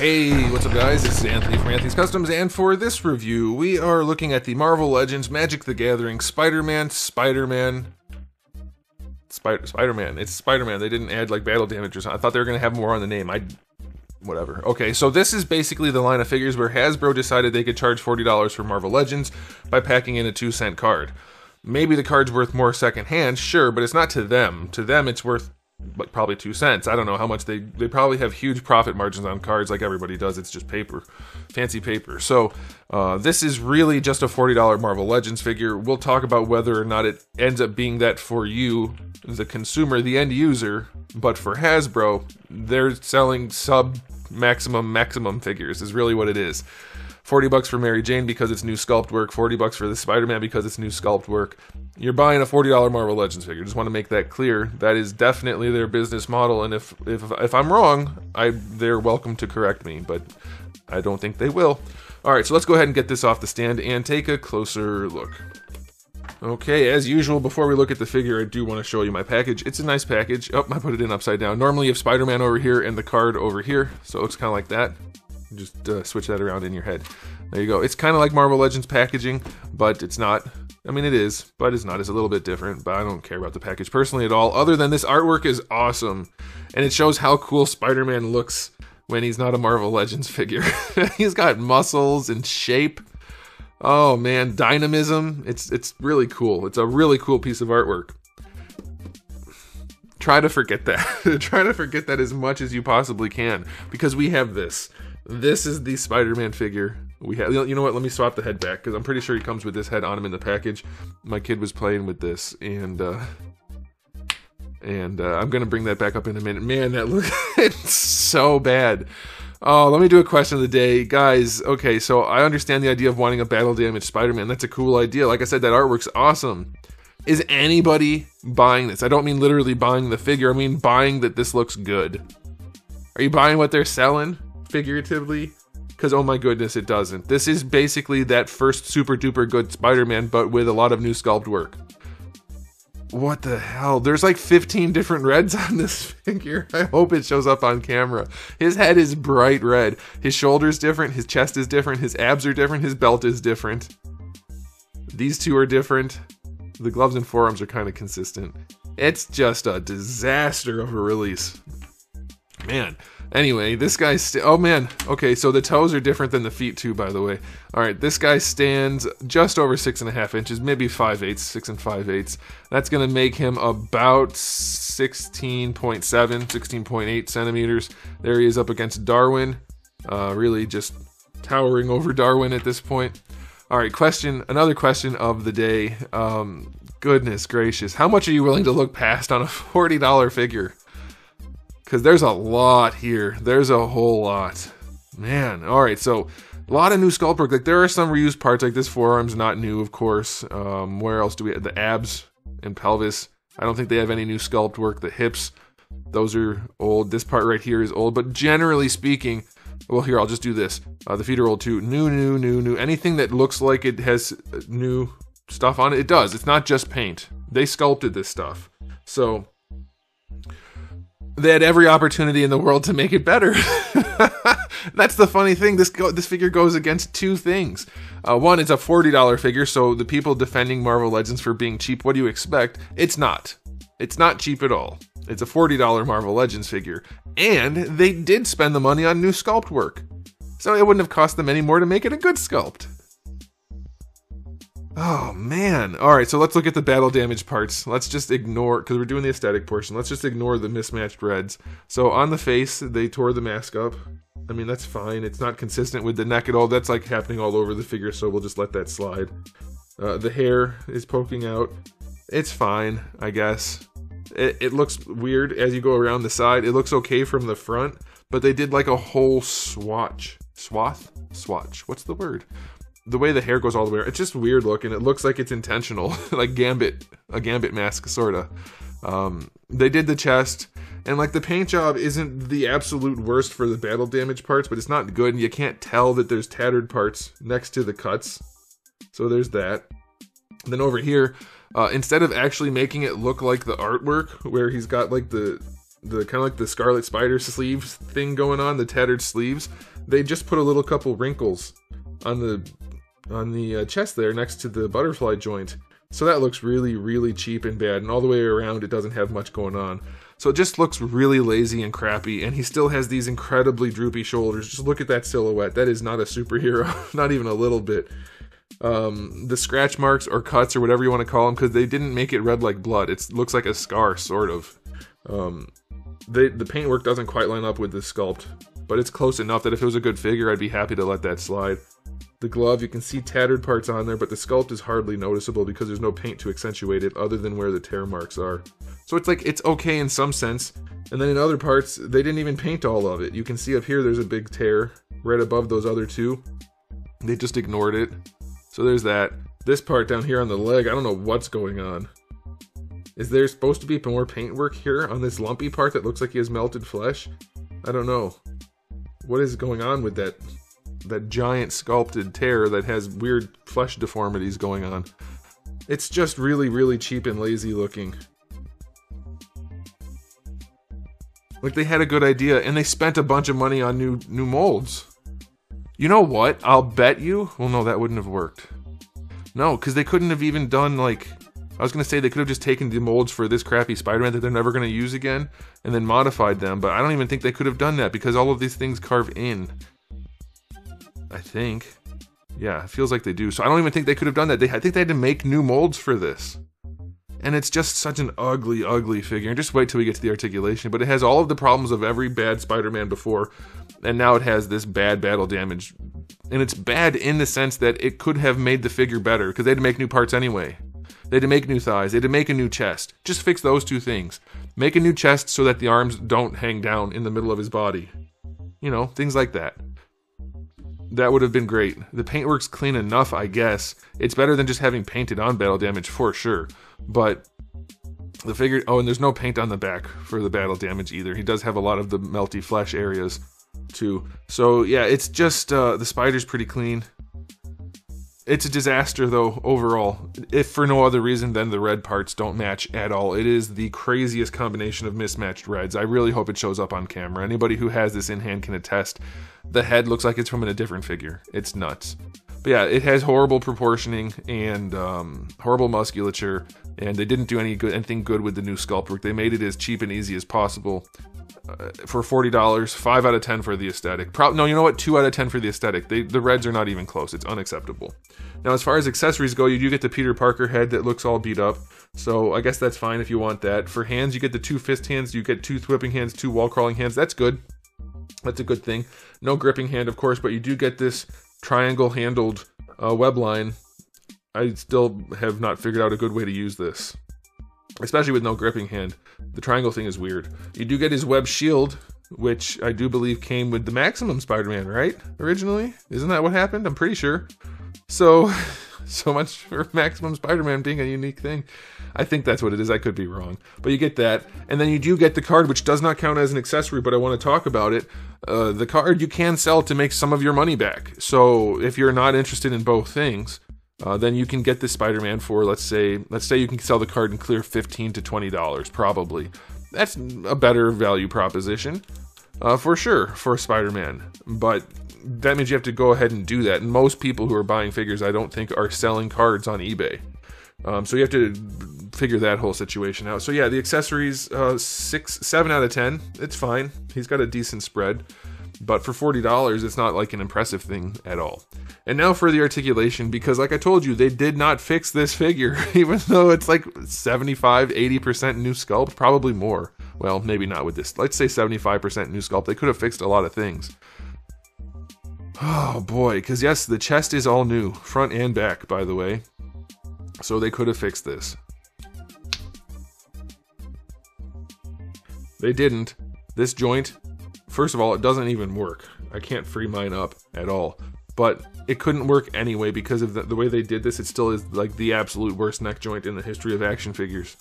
Hey, what's up guys? This is Anthony from Anthony's Customs, and for this review, we are looking at the Marvel Legends Magic the Gathering Spider-Man. It's Spider-Man. They didn't add like battle damage or something. I thought they were going to have more on the name. Whatever. Okay, so this is basically the line of figures where Hasbro decided they could charge $40 for Marvel Legends by packing in a 2-cent card. Maybe the card's worth more secondhand, sure, but it's not to them. To them, it's worth like probably 2 cents. I don't know how much they probably have huge profit margins on cards like everybody does. It's just paper, fancy paper. So this is really just a $40 Marvel Legends figure. We'll talk about whether or not it ends up being that for you, the consumer, the end user, but for Hasbro, they're selling maximum figures is really what it is. $40 for Mary Jane because it's new sculpt work, $40 for the Spider-Man because it's new sculpt work. You're buying a $40 Marvel Legends figure. Just want to make that clear. That is definitely their business model, and if I'm wrong, they're welcome to correct me, but I don't think they will. Alright, so let's go ahead and get this off the stand and take a closer look. Okay, as usual, before we look at the figure, I do want to show you my package. It's a nice package. Oh, I put it in upside down. Normally you have Spider-Man over here and the card over here, so it looks kind of like that. Just switch that around in your head. There you go. It's kind of like Marvel Legends packaging, but it's not. I mean, it is, but it's not. It's a little bit different, but I don't care about the package personally at all, other than this artwork is awesome, and it shows how cool Spider-Man looks when he's not a Marvel Legends figure. He's got muscles and shape. Oh man, dynamism. It's really cool. It's a really cool piece of artwork. Try to forget that. Try to forget that as much as you possibly can, because we have this. This is the Spider-Man figure we have. You know what? Let me swap the head back, because I'm pretty sure he comes with this head on him in the package. My kid was playing with this, and I'm gonna bring that back up in a minute. Man, that looks it's so bad. Oh, let me do a question of the day, guys. Okay, so I understand the idea of wanting a battle damage Spider-Man. That's a cool idea. Like I said, that artwork's awesome. Is anybody buying this? I don't mean literally buying the figure. I mean buying that this looks good. Are you buying what they're selling? Figuratively, because oh my goodness, it doesn't. This is basically that first super duper good Spider-Man, but with a lot of new sculpt work. What the hell? There's like 15 different reds on this figure. I hope it shows up on camera. His head is bright red. His shoulder's different. His chest is different. His abs are different. His belt is different. These two are different. The gloves and forearms are kind of consistent. It's just a disaster of a release. Man. Anyway, this guy's oh man. Okay, so the toes are different than the feet too, by the way. Alright, this guy stands just over 6.5 inches, maybe 5/8, 6 5/8. That's gonna make him about 16.7, 16.8 centimeters. There he is up against Darwin. Really just towering over Darwin at this point. Alright, another question of the day. Goodness gracious, how much are you willing to look past on a $40 figure? Because there's a lot here. There's a whole lot. Man, alright, so a lot of new sculpt work. Like, there are some reused parts, like this forearm's not new, of course. Where else do we have? The abs and pelvis. I don't think they have any new sculpt work. The hips, those are old. This part right here is old, but generally speaking, well, here, I'll just do this. The feet are old too. New. Anything that looks like it has new stuff on it, it does. It's not just paint. They sculpted this stuff. So they had every opportunity in the world to make it better. That's the funny thing. This figure goes against two things. One, it's a $40 figure, so the people defending Marvel Legends for being cheap, what do you expect? It's not. It's not cheap at all. It's a $40 Marvel Legends figure. And they did spend the money on new sculpt work. So it wouldn't have cost them any more to make it a good sculpt. Oh man. Alright, so let's look at the battle damage parts. Let's just ignore, because we're doing the aesthetic portion, let's just ignore the mismatched reds. So on the face, they tore the mask up. I mean, that's fine. It's not consistent with the neck at all. That's like happening all over the figure, so we'll just let that slide. The hair is poking out. It's fine, I guess. It looks weird as you go around the side. It looks okay from the front, but they did like a whole swatch. What's the word? The way the hair goes all the way around, it's just weird looking. It looks like it's intentional, like a Gambit mask, sorta. They did the chest, and like the paint job isn't the absolute worst for the battle damage parts, but it's not good, and you can't tell that there's tattered parts next to the cuts. So there's that. Then over here, instead of actually making it look like the artwork, where he's got like the kind of like the Scarlet Spider sleeves thing going on, the tattered sleeves, they just put a little couple wrinkles on the chest there next to the butterfly joint. So that looks really, really cheap and bad, and all the way around it doesn't have much going on. So it just looks really lazy and crappy, and he still has these incredibly droopy shoulders. Just look at that silhouette. That is not a superhero, not even a little bit. The scratch marks or cuts or whatever you want to call them, because they didn't make it red like blood. It looks like a scar, sort of. The paintwork doesn't quite line up with the sculpt, but it's close enough that if it was a good figure, I'd be happy to let that slide. The glove, you can see tattered parts on there, but the sculpt is hardly noticeable because there's no paint to accentuate it other than where the tear marks are. So it's like, it's okay in some sense, and then in other parts, they didn't even paint all of it. You can see up here there's a big tear right above those other two. They just ignored it. So there's that. This part down here on the leg, I don't know what's going on. Is there supposed to be more paintwork here on this lumpy part that looks like he has melted flesh? I don't know. What is going on with that giant sculpted tear that has weird flesh deformities going on? It's just really, really cheap and lazy looking. Like, they had a good idea, and they spent a bunch of money on new molds. You know what? I'll bet you... Well, no, that wouldn't have worked. No, because they couldn't have even done, like... I was going to say they could have just taken the molds for this crappy Spider-Man that they're never going to use again, and then modified them, but I don't even think they could have done that, because all of these things carve in. I think. Yeah, it feels like they do. So I don't even think they could have done that. I think they had to make new molds for this. And it's just such an ugly, ugly figure. And just wait till we get to the articulation. But it has all of the problems of every bad Spider-Man before. And now it has this bad battle damage. And it's bad in the sense that it could have made the figure better, because they had to make new parts anyway. They had to make new thighs. They had to make a new chest. Just fix those two things. Make a new chest so that the arms don't hang down in the middle of his body. You know, things like that. That would have been great. The paintwork's clean enough, I guess. It's better than just having painted on battle damage, for sure. But the figure... Oh, and there's no paint on the back for the battle damage either. He does have a lot of the melty flesh areas, too. So, yeah, it's just... the spider's pretty clean. It's a disaster, though, overall. If for no other reason than the red parts don't match at all. It is the craziest combination of mismatched reds. I really hope it shows up on camera. Anybody who has this in hand can attest. The head looks like it's from a different figure. It's nuts. But yeah, it has horrible proportioning and horrible musculature, and they didn't do anything good with the new sculpt work. They made it as cheap and easy as possible. For $40, 5 out of 10 for the aesthetic. No, you know what? 2 out of 10 for the aesthetic. The reds are not even close. It's unacceptable. Now, as far as accessories go, you do get the Peter Parker head that looks all beat up. So I guess that's fine if you want that. For hands, you get the 2 fist hands. You get 2 whipping hands, 2 wall crawling hands. That's good. That's a good thing. No gripping hand, of course, but you do get this triangle-handled web line. I still have not figured out a good way to use this, especially with no gripping hand. The triangle thing is weird. You do get his web shield, which I do believe came with the Maximum Spider-Man, right? Originally? Isn't that what happened? I'm pretty sure. So much for Maximum Spider-Man being a unique thing. I think that's what it is. I could be wrong. But you get that. And then you do get the card, which does not count as an accessory, but I want to talk about it. The card you can sell to make some of your money back. So if you're not interested in both things... then you can get this Spider-Man for, let's say you can sell the card and clear $15 to $20, probably. That's a better value proposition, for sure, for Spider-Man. But that means you have to go ahead and do that. And most people who are buying figures, I don't think, are selling cards on eBay. So you have to figure that whole situation out. So yeah, the accessories, 7 out of 10. It's fine. He's got a decent spread. But for $40, it's not like an impressive thing at all. And now for the articulation, because like I told you, they did not fix this figure, even though it's like 75-80% new sculpt, probably more. Well, maybe not with this. Let's say 75% new sculpt. They could have fixed a lot of things. Oh boy, because yes, the chest is all new, front and back, by the way. So they could have fixed this. They didn't. This joint... First of all, it doesn't even work. I can't free mine up at all. But it couldn't work anyway because of the way they did this. It still is like the absolute worst neck joint in the history of action figures.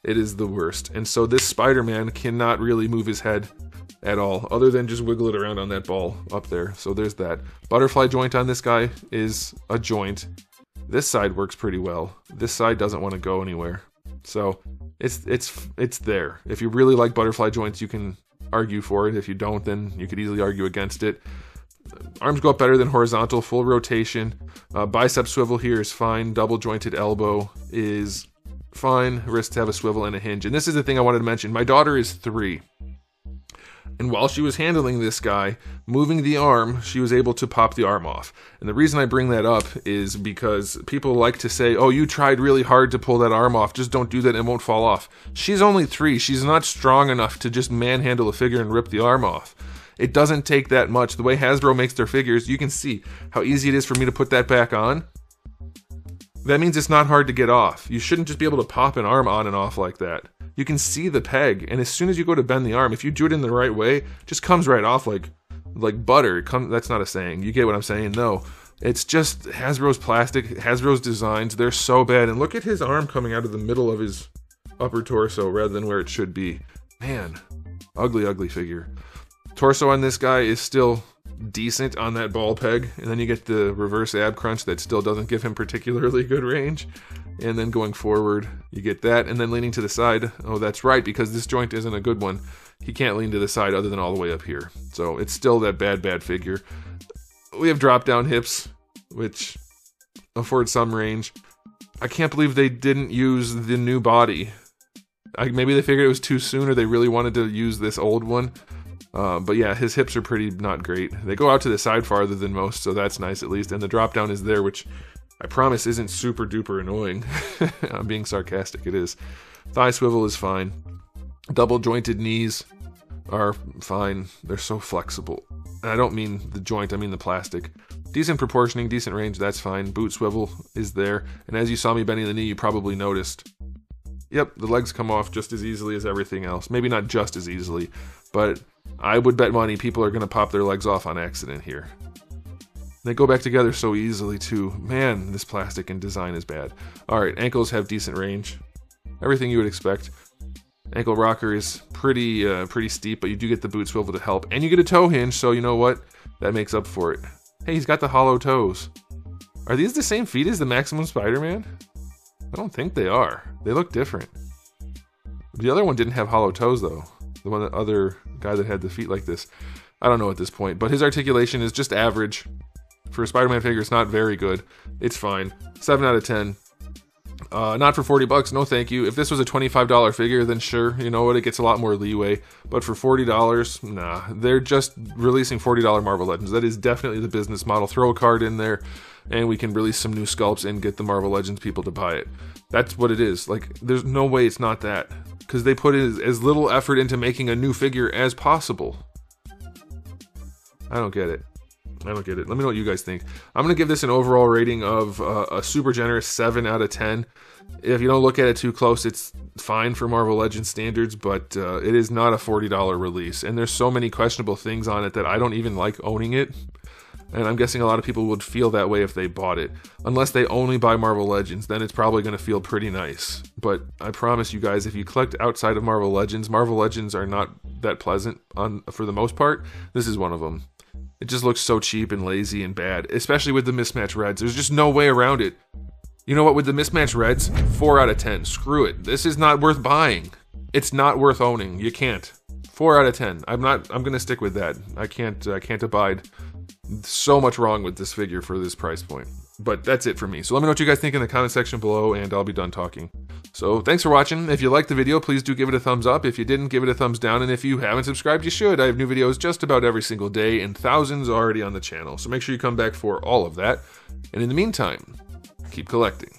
It is the worst. And so this Spider-Man cannot really move his head at all, other than just wiggle it around on that ball up there. So there's that. Butterfly joint on this guy is a joint. This side works pretty well. This side doesn't want to go anywhere. So it's there. If you really like butterfly joints, you can argue for it. If you don't, then you could easily argue against it. Arms go up better than horizontal, full rotation. Bicep swivel here is fine. Double jointed elbow is fine. Wrists have a swivel and a hinge. And this is the thing I wanted to mention. My daughter is 3. And while she was handling this guy, moving the arm, she was able to pop the arm off. And the reason I bring that up is because people like to say, oh, you tried really hard to pull that arm off. Just don't do that and it won't fall off. She's only 3. She's not strong enough to just manhandle a figure and rip the arm off. It doesn't take that much. The way Hasbro makes their figures, you can see how easy it is for me to put that back on. That means it's not hard to get off. You shouldn't just be able to pop an arm on and off like that. You can see the peg, and as soon as you go to bend the arm, if you do it in the right way, it just comes right off like butter. That's not a saying. You get what I'm saying? No. It's just Hasbro's plastic, Hasbro's designs. They're so bad. And look at his arm coming out of the middle of his upper torso rather than where it should be. Man, ugly, ugly figure. Torso on this guy is still decent on that ball peg, and then you get the reverse ab crunch that still doesn't give him particularly good range. And then going forward, you get that, and then leaning to the side. Oh, that's right, because this joint isn't a good one. He can't lean to the side other than all the way up here. So it's still that bad figure. We have drop-down hips, which afford some range. I can't believe they didn't use the new body. Maybe they figured it was too soon, or they really wanted to use this old one. But yeah, his hips are pretty not great. They go out to the side farther than most, so that's nice at least. And the drop-down is there, which I promise isn't super duper annoying. I'm being sarcastic, it is. Thigh swivel is fine. Double jointed knees are fine. They're so flexible. And I don't mean the joint, I mean the plastic. Decent proportioning, decent range, that's fine. Boot swivel is there. And as you saw me bending the knee, you probably noticed. Yep, the legs come off just as easily as everything else. Maybe not just as easily, but I would bet money people are going to pop their legs off on accident here. They go back together so easily too. Man, this plastic and design is bad. Alright, ankles have decent range. Everything you would expect. Ankle rocker is pretty steep, but you do get the boot swivel to help. And you get a toe hinge, so you know what? That makes up for it. Hey, he's got the hollow toes. Are these the same feet as the Maximum Spider-Man? I don't think they are. They look different. The other one didn't have hollow toes, though. The other guy that had the feet like this. I don't know at this point, but his articulation is just average. For a Spider-Man figure, it's not very good. It's fine. 7 out of 10. Not for $40, no thank you. If this was a $25 figure, then sure, you know what, it gets a lot more leeway. But for $40, nah. They're just releasing $40 Marvel Legends. That is definitely the business model. Throw a card in there, and we can release some new sculpts and get the Marvel Legends people to buy it. That's what it is. Like, there's no way it's not that. Because they put as little effort into making a new figure as possible. I don't get it. I don't get it. Let me know what you guys think. I'm going to give this an overall rating of a super generous 7 out of 10. If you don't look at it too close, it's fine for Marvel Legends standards, but it is not a $40 release. And there's so many questionable things on it that I don't even like owning it. And I'm guessing a lot of people would feel that way if they bought it. Unless they only buy Marvel Legends, then it's probably going to feel pretty nice. But I promise you guys, if you collect outside of Marvel Legends are not that pleasant for the most part. This is one of them. It just looks so cheap and lazy and bad, especially with the mismatched reds. There's just no way around it. You know what, with the mismatched reds, 4 out of 10. Screw it. This is not worth buying. It's not worth owning. You can't. 4 out of 10. I'm going to stick with that. I can't abide. So much wrong with this figure for this price point. But that's it for me. So let me know what you guys think in the comment section below, and I'll be done talking. So thanks for watching. If you liked the video, please do give it a thumbs up. If you didn't, give it a thumbs down. And if you haven't subscribed, you should. I have new videos just about every single day, and thousands already on the channel. So make sure you come back for all of that. And in the meantime, keep collecting.